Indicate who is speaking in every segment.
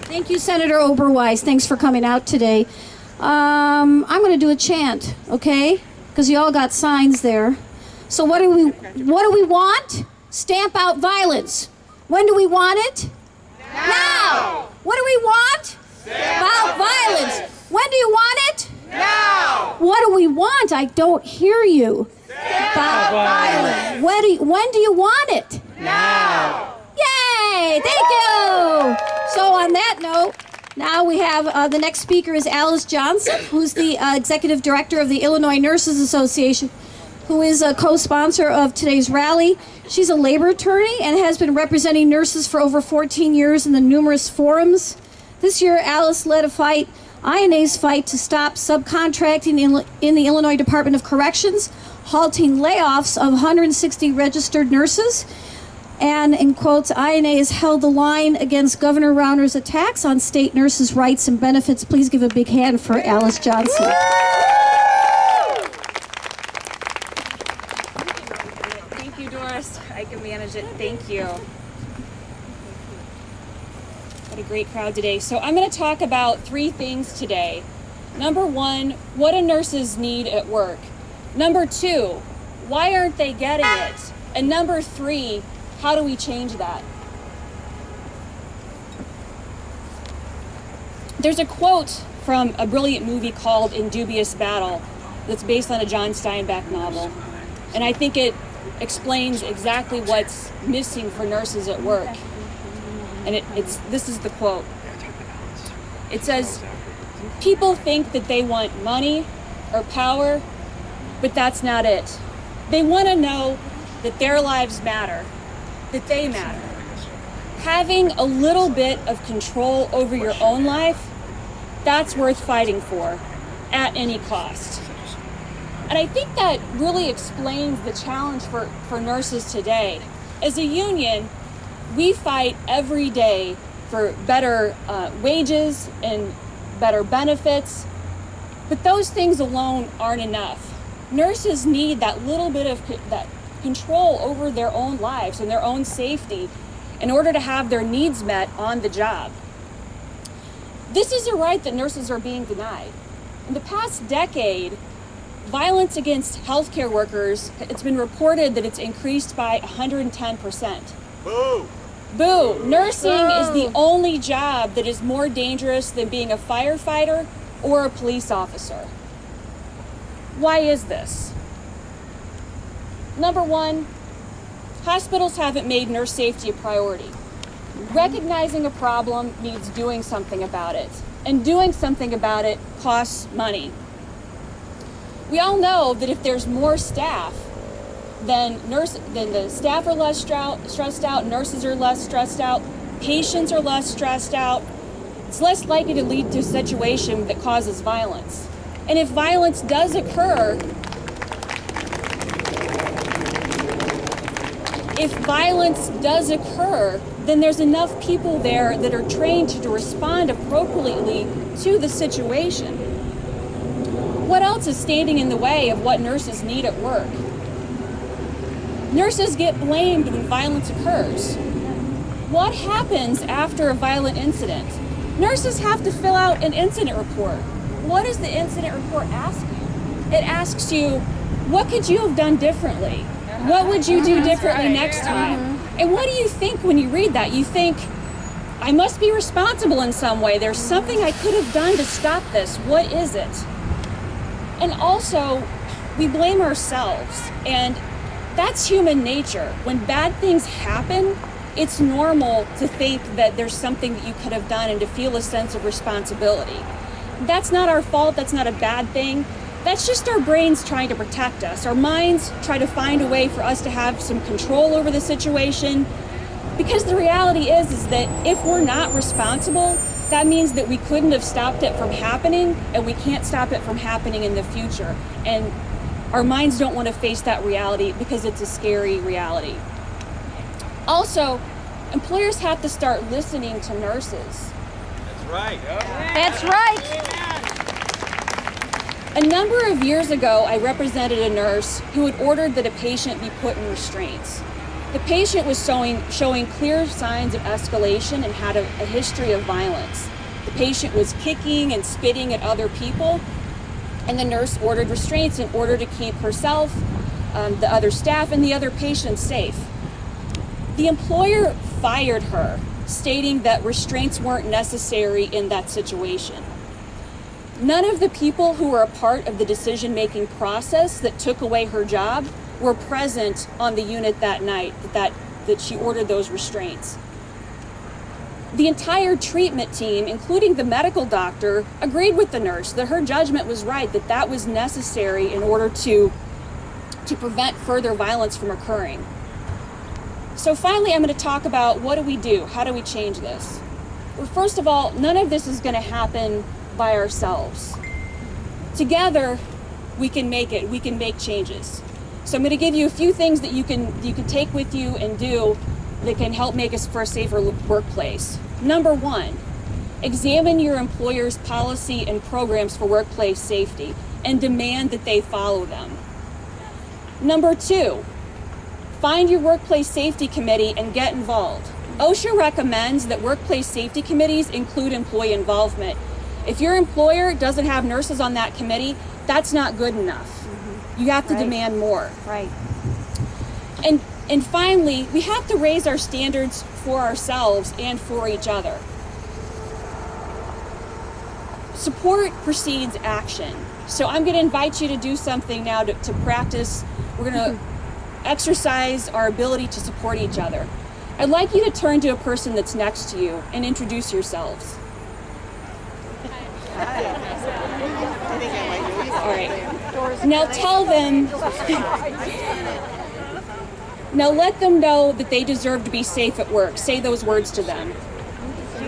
Speaker 1: Thank you, Senator Oberweiss. Thanks for coming out today. I'm going to do a chant, okay? Because you all got signs there. So what do we want? Stamp out violence. When do we want it? Now. What do we want? Stamp out violence. When do you want it?
Speaker 2: Now.
Speaker 1: What do we want? I don't hear you.
Speaker 2: Stamp out violence.
Speaker 1: When do you want it?
Speaker 2: Now.
Speaker 1: Yay! Thank you! So on that note, now we have the next speaker is Alice Johnson, who's the Executive Director of the Illinois Nurses Association, who is a co-sponsor of today's rally. She's a labor attorney and has been representing nurses for over 14 years in the numerous forums. This year, Alice led INA's fight to stop subcontracting in the Illinois Department of Corrections, halting layoffs of 160 registered nurses. And, in quotes, INA has held the line against Governor Rauner's attacks on state nurses' rights and benefits. Please give a big hand for Alice Johnson.
Speaker 3: Thank you, Doris. I can manage it. Thank you. What a great crowd today. So I'm going to talk about 3 things today. Number 1, what do nurses need at work? Number 2, why aren't they getting it? And number 3, how do we change that? There's a quote from a brilliant movie called In Dubious Battle that's based on a John Steinbeck novel. And I think it explains exactly what's missing for nurses at work. And this is the quote. It says, "People think that they want money or power, but that's not it. They want to know that their lives matter, that they matter. Having a little bit of control over your own life, that's worth fighting for at any cost." And I think that really explains the challenge for nurses today. As a union, we fight every day for better wages and better benefits, but those things alone aren't enough. Nurses need that little bit of that control over their own lives and their own safety in order to have their needs met on the job. This is a right that nurses are being denied. In the past decade, violence against healthcare workers, it's been reported that it's increased by 110%.
Speaker 2: Boo!
Speaker 3: Boo! Nursing is the only job that is more dangerous than being a firefighter or a police officer. Why is this? Number 1, hospitals haven't made nurse safety a priority. Recognizing a problem means doing something about it, and doing something about it costs money. We all know that if there's more staff, then the staff are less stressed out, nurses are less stressed out, patients are less stressed out. It's less likely to lead to a situation that causes violence. And if violence does occur, then there's enough people there that are trained to respond appropriately to the situation. What else is standing in the way of what nurses need at work? Nurses get blamed when violence occurs. What happens after a violent incident? Nurses have to fill out an incident report. What does the incident report ask you? It asks you, what could you have done differently? What would you do differently next time? And what do you think when you read that? You think, I must be responsible in some way. There's something I could have done to stop this. What is it? And also, we blame ourselves. And that's human nature. When bad things happen, it's normal to think that there's something that you could have done and to feel a sense of responsibility. That's not our fault. That's not a bad thing. That's just our brains trying to protect us. Our minds try to find a way for us to have some control over the situation. Because the reality is that if we're not responsible, that means that we couldn't have stopped it from happening, and we can't stop it from happening in the future. And our minds don't want to face that reality because it's a scary reality. Also, employers have to start listening to nurses.
Speaker 2: That's right.
Speaker 1: That's right.
Speaker 3: A number of years ago, I represented a nurse who had ordered that a patient be put in restraints. The patient was showing clear signs of escalation and had a history of violence. The patient was kicking and spitting at other people, and the nurse ordered restraints in order to keep herself, the other staff, and the other patients safe. The employer fired her, stating that restraints weren't necessary in that situation. None of the people who were a part of the decision-making process that took away her job were present on the unit that night that she ordered those restraints. The entire treatment team, including the medical doctor, agreed with the nurse that her judgment was right, that that was necessary in order to prevent further violence from occurring. So finally, I'm going to talk about what do we do? How do we change this? Well, first of all, none of this is going to happen by ourselves. Together, we can make it. We can make changes. So I'm going to give you a few things that you can take with you and do that can help make us for a safer workplace. Number one, examine your employer's policy and programs for workplace safety and demand that they follow them. Number two, find your workplace safety committee and get involved. OSHA recommends that workplace safety committees include employee involvement. If your employer doesn't have nurses on that committee, that's not good enough. You have to demand more.
Speaker 1: Right.
Speaker 3: And finally, we have to raise our standards for ourselves and for each other. Support precedes action. So I'm going to invite you to do something now to practice. We're going to exercise our ability to support each other. I'd like you to turn to a person that's next to you and introduce yourselves. All right. Now tell them, now let them know that they deserve to be safe at work. Say those words to them.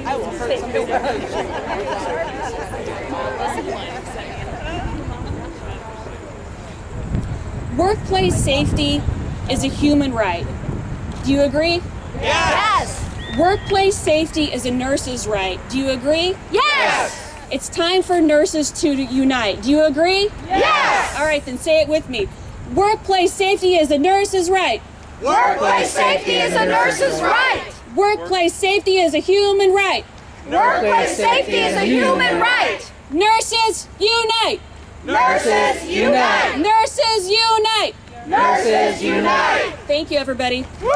Speaker 4: I will hurt somebody.
Speaker 3: Workplace safety is a human right. Do you agree?
Speaker 4: Yes.
Speaker 3: Workplace safety is a nurse's right. Do you agree?
Speaker 4: Yes.
Speaker 3: It's time for nurses to unite. Do you agree?
Speaker 4: Yes.
Speaker 3: All right, then say it with me. Workplace safety is a nurse's right.
Speaker 4: Workplace safety is a nurse's right.
Speaker 3: Workplace safety is a human right.
Speaker 4: Workplace safety is a human right.
Speaker 3: Nurses, unite!
Speaker 4: Nurses unite.
Speaker 3: Nurses, unite!
Speaker 4: Nurses unite.
Speaker 3: Thank you, everybody.
Speaker 4: Woo!